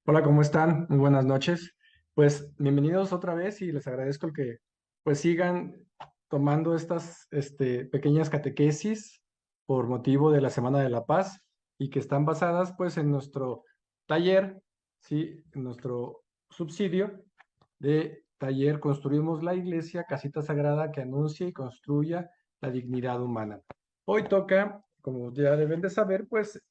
Hola, ¿cómo están? Muy buenas noches. Pues bienvenidos otra vez y les agradezco el que pues sigan tomando estas pequeñas catequesis por motivo de la Semana de la Paz y que están basadas pues en nuestro taller, sí, en nuestro subsidio de taller Construimos la Iglesia, casita sagrada que anuncia y construya la dignidad humana. Hoy toca, como ya deben de saber, pues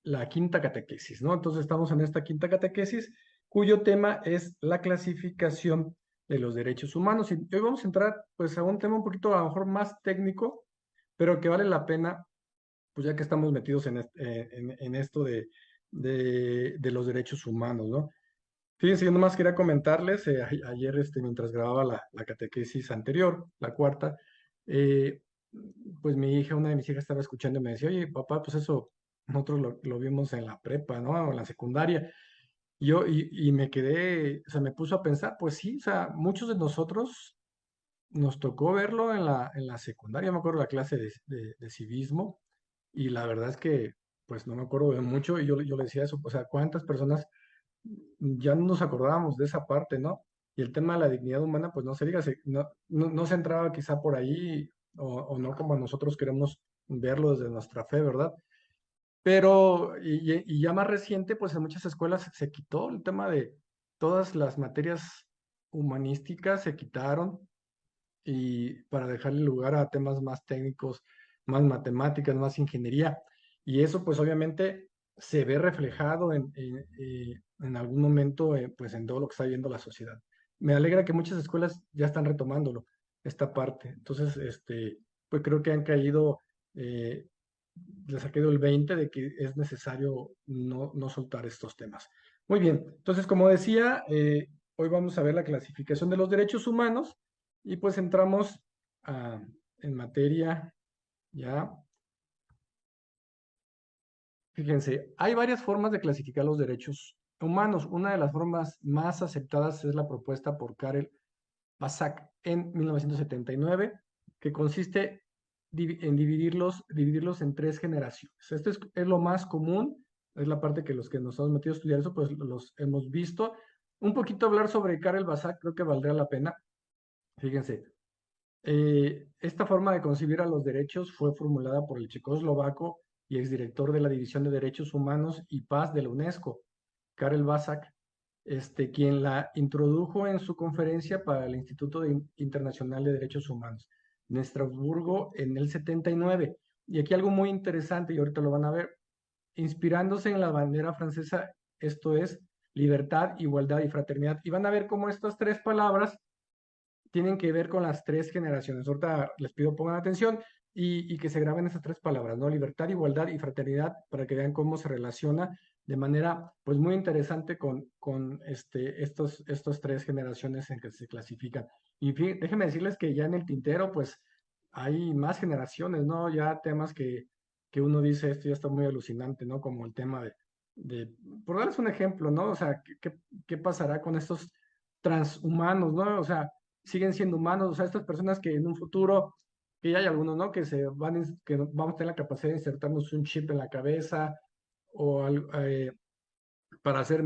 la quinta catequesis, ¿no? Entonces estamos en esta quinta catequesis cuyo tema es la clasificación de los derechos humanos. Y hoy vamos a entrar pues a un tema un poquito a lo mejor más técnico, pero que vale la pena, pues ya que estamos metidos en esto de los derechos humanos, ¿no? Fíjense, yo nomás quería comentarles, ayer mientras grababa la catequesis anterior, la cuarta, eh, pues mi hija, una de mis hijas estaba escuchando y me decía, oye, papá, pues eso nosotros lo vimos en la prepa, ¿no? O en la secundaria. Y me quedé, o sea, me puso a pensar, pues sí, o sea, muchos de nosotros nos tocó verlo en la secundaria, me acuerdo la clase de civismo, y la verdad es que, pues no me acuerdo de mucho, y yo le decía eso, o sea, ¿cuántas personas ya no nos acordábamos de esa parte, ¿no? Y el tema de la dignidad humana, pues no se diga, no se entraba quizá por ahí o no como nosotros queremos verlo desde nuestra fe, ¿verdad? Pero, y ya más reciente, pues en muchas escuelas se quitó el tema de todas las materias humanísticas, se quitaron y para dejarle lugar a temas más técnicos, más matemáticas, más ingeniería. Y eso pues obviamente se ve reflejado en algún momento pues en todo lo que está viendo la sociedad. Me alegra que muchas escuelas ya están retomándolo, esta parte. Entonces, pues creo que han caído, eh, les ha caído el 20 de que es necesario no soltar estos temas. Muy bien, entonces como decía, hoy vamos a ver la clasificación de los derechos humanos y pues entramos ah, en materia ya. Fíjense, hay varias formas de clasificar los derechos humanos. Una de las formas más aceptadas es la propuesta por Karel Basak en 1979, que consiste en dividirlos en tres generaciones. Esto es lo más común, es la parte que los que nos hemos metido a estudiar eso, pues los hemos visto. Un poquito hablar sobre Karel Basak creo que valdría la pena. Fíjense, esta forma de concebir a los derechos fue formulada por el checoslovaco y exdirector de la División de Derechos Humanos y Paz de la UNESCO, Karel Basak, quien la introdujo en su conferencia para el Internacional de Derechos Humanos en Estrasburgo en el 79. Y aquí algo muy interesante, y ahorita lo van a ver, inspirándose en la bandera francesa, esto es libertad, igualdad y fraternidad. Y van a ver cómo estas tres palabras tienen que ver con las tres generaciones. Ahorita les pido pongan atención y que se graben esas tres palabras, ¿no? Libertad, igualdad y fraternidad, para que vean cómo se relaciona de manera, pues, muy interesante con estos tres generaciones en que se clasifican. Y déjenme decirles que ya en el tintero, pues, hay más generaciones, ¿no? Ya temas que uno dice, esto ya está muy alucinante, ¿no? Como el tema por darles un ejemplo, ¿no? O sea, ¿qué pasará con estos transhumanos, ¿no? O sea, siguen siendo humanos, o sea, estas personas que en un futuro, que ya hay algunos, ¿no? Que vamos a tener la capacidad de insertarnos un chip en la cabeza o para tener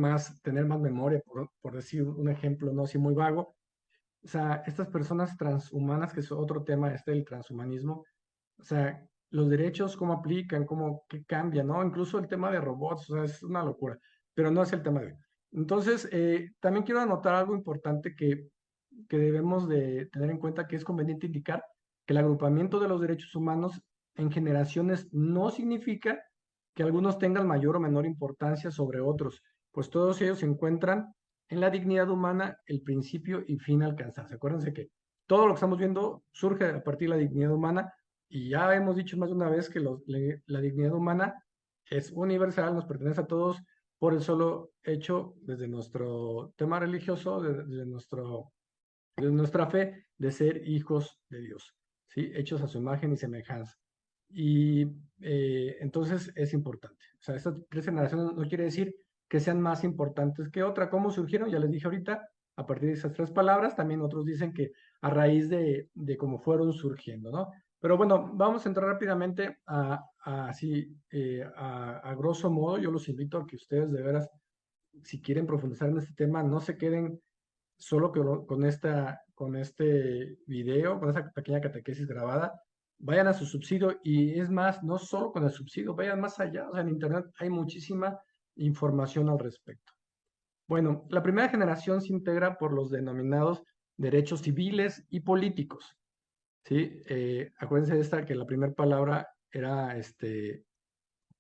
más memoria, por decir un ejemplo, ¿no? Así muy vago. O sea, estas personas transhumanas, que es otro tema del transhumanismo, o sea, los derechos, cómo aplican, qué cambian, ¿no? Incluso el tema de robots, o sea, es una locura, pero no es el tema de hoy. Entonces, también quiero anotar algo importante que debemos de tener en cuenta, que es conveniente indicar que el agrupamiento de los derechos humanos en generaciones no significa que algunos tengan mayor o menor importancia sobre otros, pues todos ellos se encuentran en la dignidad humana, el principio y fin a alcanzarse. Acuérdense que todo lo que estamos viendo surge a partir de la dignidad humana y ya hemos dicho más de una vez que la dignidad humana es universal, nos pertenece a todos por el solo hecho, desde nuestro tema religioso, desde nuestra fe de ser hijos de Dios, ¿sí? Hechos a su imagen y semejanza. Y entonces es importante. O sea, estas tres generaciones no quiere decir que sean más importantes que otra. ¿Cómo surgieron? Ya les dije ahorita, a partir de esas tres palabras, también otros dicen que a raíz de cómo fueron surgiendo, ¿no? Pero bueno, vamos a entrar rápidamente así, a grosso modo, yo los invito a que ustedes de veras si quieren profundizar en este tema, no se queden solo con este video, con esta pequeña catequesis grabada, vayan a su subsidio y es más, no solo con el subsidio, vayan más allá, o sea, en Internet hay muchísima información al respecto. Bueno, la primera generación se integra por los denominados derechos civiles y políticos, ¿sí? Acuérdense de esta, que la primera palabra era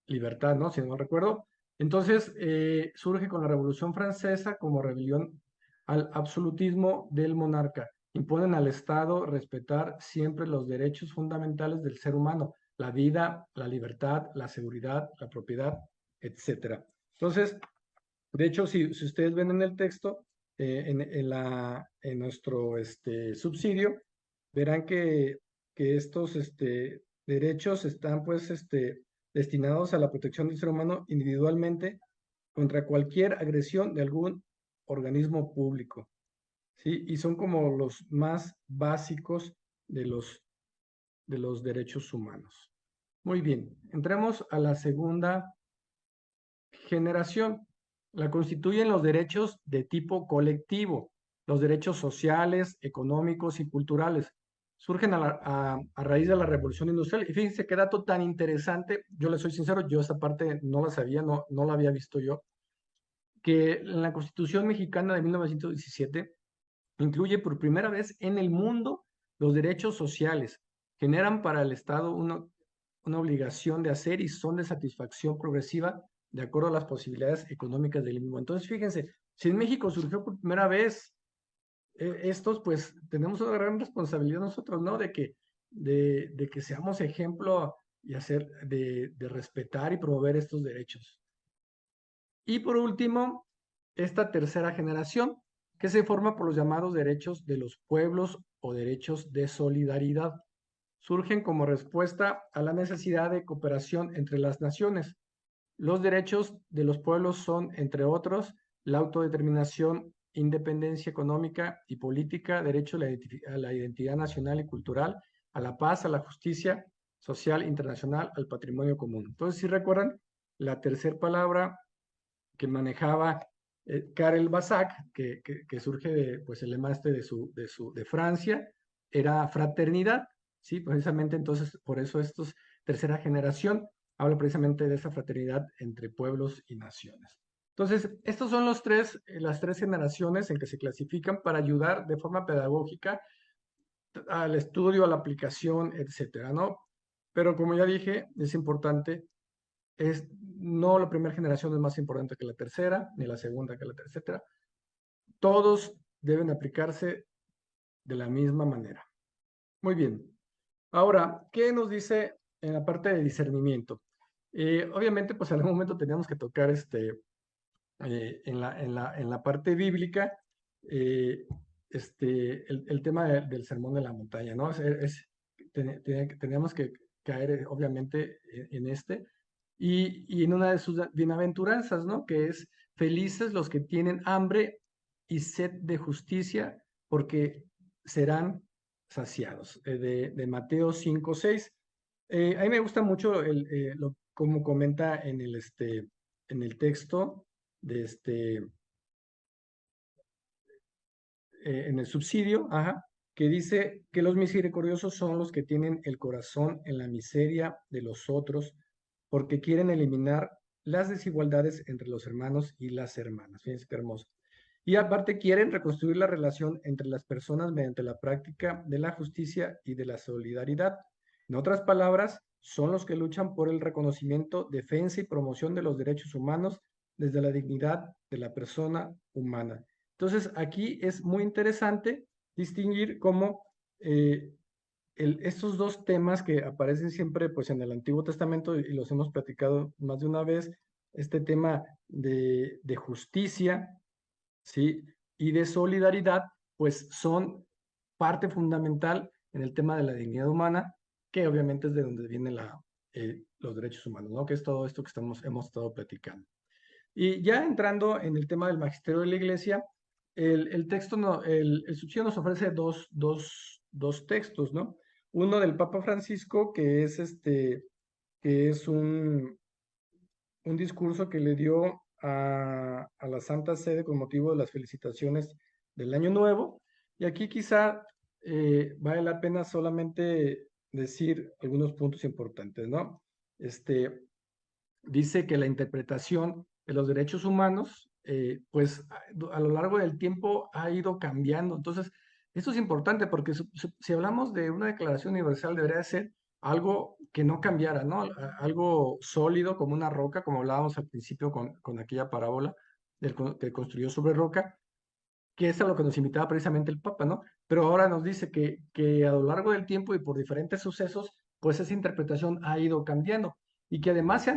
libertad, ¿no? Si no recuerdo. Entonces, surge con la Revolución Francesa como rebelión al absolutismo del monarca. Imponen al Estado respetar siempre los derechos fundamentales del ser humano, la vida, la libertad, la seguridad, la propiedad, etcétera. Entonces, de hecho, si ustedes ven en el texto, en nuestro subsidio, verán que estos derechos están pues destinados a la protección del ser humano individualmente contra cualquier agresión de algún organismo público, ¿sí? Y son como los más básicos de los derechos humanos. Muy bien, entremos a la segunda generación. La constituyen los derechos de tipo colectivo, los derechos sociales, económicos y culturales. Surgen a raíz de la Revolución Industrial. Y fíjense qué dato tan interesante. Yo les soy sincero, yo esta parte no la sabía, no la había visto yo. Que en la Constitución mexicana de 1917 incluye por primera vez en el mundo los derechos sociales. Generan para el Estado una obligación de hacer y son de satisfacción progresiva de acuerdo a las posibilidades económicas del mismo. Entonces, fíjense, si en México surgió por primera vez estos, pues tenemos una gran responsabilidad nosotros, ¿no? De que seamos ejemplo y de respetar y promover estos derechos. Y por último, esta tercera generación, que se forma por los llamados derechos de los pueblos o derechos de solidaridad. Surgen como respuesta a la necesidad de cooperación entre las naciones. Los derechos de los pueblos son, entre otros, la autodeterminación, independencia económica y política, derecho a la identidad nacional y cultural, a la paz, a la justicia social internacional, al patrimonio común. Entonces, si recuerdan, la tercera palabra que manejaba Karel Basak, que surge de, pues, el lema de Francia, era fraternidad, ¿sí? Precisamente entonces, por eso estos tercera generación habla precisamente de esa fraternidad entre pueblos y naciones. Entonces, estos son las tres generaciones en que se clasifican para ayudar de forma pedagógica al estudio, a la aplicación, etcétera, ¿no? Pero como ya dije, es importante no la primera generación es más importante que la tercera, ni la segunda que la tercera, etcétera. Todos deben aplicarse de la misma manera. Muy bien. Ahora, ¿qué nos dice en la parte de discernimiento? Obviamente, pues en algún momento teníamos que tocar en la parte bíblica eh, el tema del sermón de la montaña, ¿no? Teníamos que caer, obviamente, en y en una de sus bienaventuranzas, ¿no? Que es felices los que tienen hambre y sed de justicia, porque serán saciados. De Mateo 5:6. A mí me gusta mucho como comenta en el texto de en el subsidio, ajá, que dice que los misericordiosos son los que tienen el corazón en la miseria de los otros, porque quieren eliminar las desigualdades entre los hermanos y las hermanas. Fíjense qué hermoso. Y aparte quieren reconstruir la relación entre las personas mediante la práctica de la justicia y de la solidaridad. En otras palabras, son los que luchan por el reconocimiento, defensa y promoción de los derechos humanos desde la dignidad de la persona humana. Entonces, aquí es muy interesante distinguir cómo estos dos temas que aparecen siempre pues, en el Antiguo Testamento y los hemos platicado más de una vez, este tema de justicia, ¿sí? Y de solidaridad, pues son parte fundamental en el tema de la dignidad humana, que obviamente es de donde vienen los derechos humanos, ¿no? Que es todo esto que hemos estado platicando. Y ya entrando en el tema del magisterio de la Iglesia, el texto, el subsidio nos ofrece dos textos, ¿no? Uno del Papa Francisco, que es un discurso que le dio a la Santa Sede con motivo de las felicitaciones del Año Nuevo. Y aquí quizá vale la pena solamente decir algunos puntos importantes, ¿no? Dice que la interpretación de los derechos humanos, pues a lo largo del tiempo ha ido cambiando. Entonces, esto es importante porque si hablamos de una declaración universal, debería ser algo que no cambiara, ¿no? Algo sólido como una roca, como hablábamos al principio con aquella parábola que construyó sobre roca, que es a lo que nos invitaba precisamente el Papa, ¿no? Pero ahora nos dice que a lo largo del tiempo y por diferentes sucesos, pues esa interpretación ha ido cambiando y que además se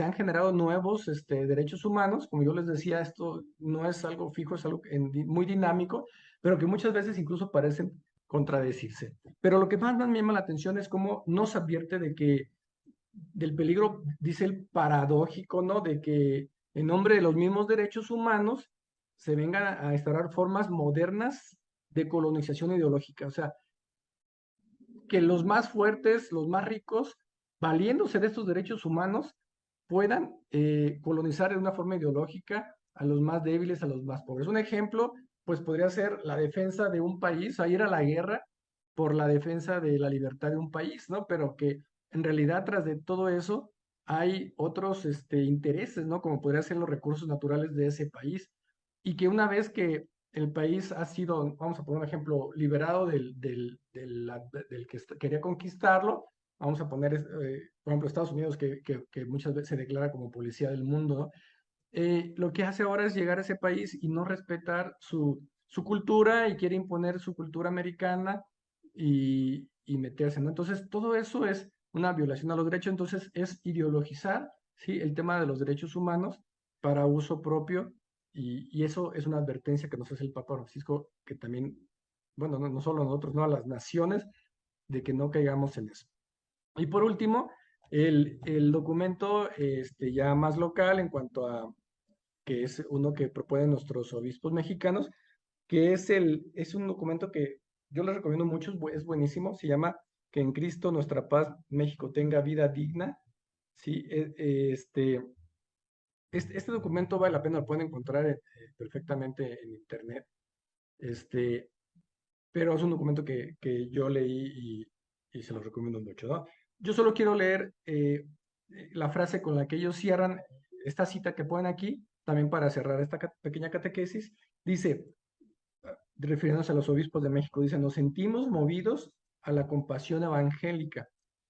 han generado nuevos derechos humanos. Como yo les decía, esto no es algo fijo, es algo muy dinámico, pero que muchas veces incluso parecen contradecirse. Pero lo que más me llama la atención es cómo nos advierte del peligro, dice el paradójico, ¿no? De que en nombre de los mismos derechos humanos se vengan a instaurar formas modernas de colonización ideológica. O sea, que los más fuertes, los más ricos, valiéndose de estos derechos humanos, puedan colonizar de una forma ideológica a los más débiles, a los más pobres. Un ejemplo, pues podría ser la defensa de un país, a ir a la guerra por la defensa de la libertad de un país, ¿no? Pero que en realidad tras de todo eso hay otros intereses, ¿no? Como podrían ser los recursos naturales de ese país. Y que una vez que el país ha sido, vamos a poner un ejemplo, liberado del que quería conquistarlo, vamos a poner, por ejemplo, Estados Unidos, que muchas veces se declara como policía del mundo, ¿no? Lo que hace ahora es llegar a ese país y no respetar su cultura y quiere imponer su cultura americana y meterse, ¿no? Entonces, todo eso es una violación a los derechos, entonces es ideologizar, ¿sí? El tema de los derechos humanos para uso propio y eso es una advertencia que nos hace el Papa Francisco, que también, bueno, no solo a nosotros, no a las naciones, de que no caigamos en eso. Y por último, el documento ya más local en cuanto a que es uno que proponen nuestros obispos mexicanos, que es un documento que yo les recomiendo mucho, es buenísimo, se llama Que en Cristo nuestra paz México tenga vida digna, ¿sí? Este documento vale la pena, lo pueden encontrar perfectamente en internet, este, pero es un documento que yo leí y se los recomiendo mucho, ¿no? Yo solo quiero leer la frase con la que ellos cierran esta cita que ponen aquí, también para cerrar esta pequeña catequesis. Dice, refiriéndose a los obispos de México, dice, nos sentimos movidos a la compasión evangélica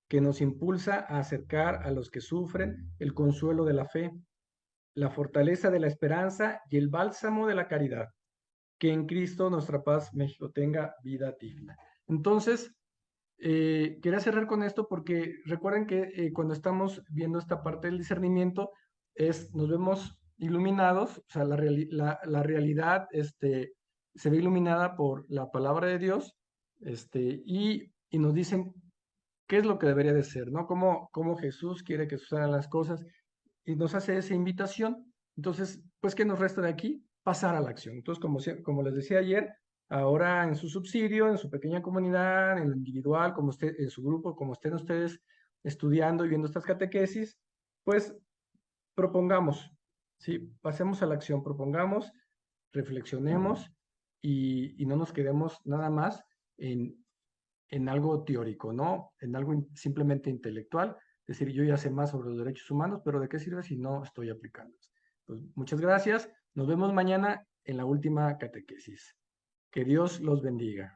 que nos impulsa a acercar a los que sufren el consuelo de la fe, la fortaleza de la esperanza y el bálsamo de la caridad. Que en Cristo nuestra paz México tenga vida digna. Entonces, quería cerrar con esto porque recuerden que cuando estamos viendo esta parte del discernimiento, nos vemos iluminados, o sea, la realidad se ve iluminada por la palabra de Dios y nos dicen qué es lo que debería de ser, ¿no? Cómo Jesús quiere que sucedan las cosas y nos hace esa invitación. Entonces, pues, ¿qué nos resta de aquí? Pasar a la acción. Entonces, como les decía ayer, ahora en su subsidio, en su pequeña comunidad, en lo individual, como usted, en su grupo, como estén ustedes estudiando y viendo estas catequesis, pues propongamos, ¿sí? Pasemos a la acción, propongamos, reflexionemos y no nos quedemos nada más en algo teórico, ¿no? En algo simplemente intelectual. Es decir, yo ya sé más sobre los derechos humanos, pero ¿de qué sirve si no estoy aplicándolos? Pues muchas gracias. Nos vemos mañana en la última catequesis. Que Dios los bendiga.